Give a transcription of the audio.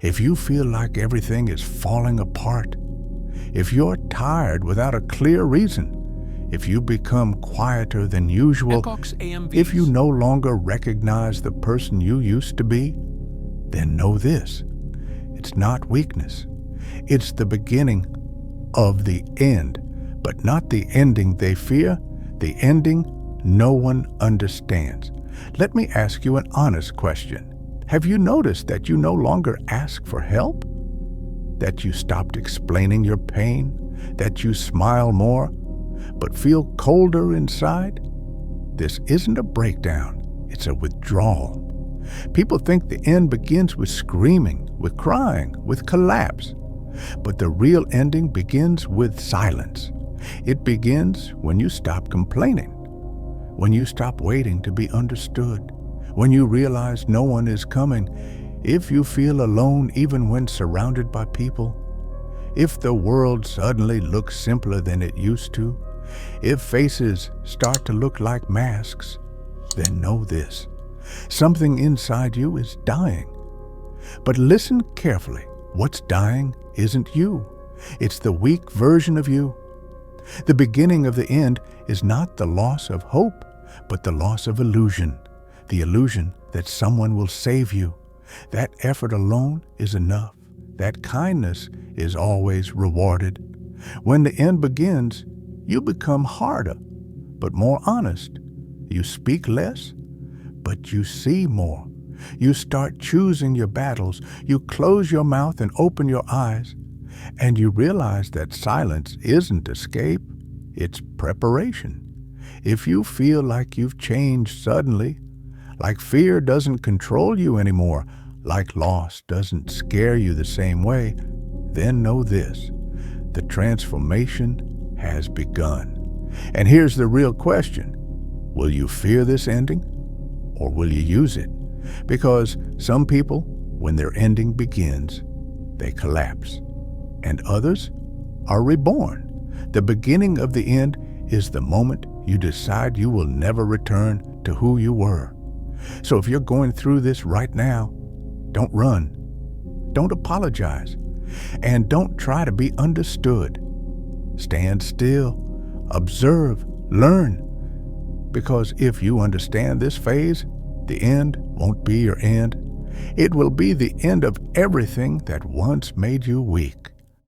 If you feel like everything is falling apart, if you're tired without a clear reason, if you become quieter than usual, if you no longer recognize the person you used to be, then know this: it's not weakness. It's the beginning of the end, but not the ending they fear, the ending no one understands. Let me ask you an honest question. Have you noticed that you no longer ask for help? That you stopped explaining your pain? That you smile more, but feel colder inside? This isn't a breakdown, it's a withdrawal. People think the end begins with screaming, with crying, with collapse. But the real ending begins with silence. It begins when you stop complaining, when you stop waiting to be understood, when you realize no one is coming, if you feel alone even when surrounded by people, if the world suddenly looks simpler than it used to, if faces start to look like masks, then know this: something inside you is dying. But listen carefully. What's dying isn't you. It's the weak version of you. The beginning of the end is not the loss of hope, but the loss of illusion. The illusion that someone will save you. That effort alone is enough. That kindness is always rewarded. When the end begins, you become harder, but more honest. You speak less, but you see more. You start choosing your battles. You close your mouth and open your eyes. And you realize that silence isn't escape, it's preparation. If you feel like you've changed suddenly, like fear doesn't control you anymore, like loss doesn't scare you the same way, then know this: the transformation has begun. And here's the real question: will you fear this ending, or will you use it? Because some people, when their ending begins, they collapse, and others are reborn. The beginning of the end is the moment you decide you will never return to who you were. So if you're going through this right now, don't run, don't apologize, and don't try to be understood. Stand still, observe, learn. Because if you understand this phase, the end won't be your end. It will be the end of everything that once made you weak.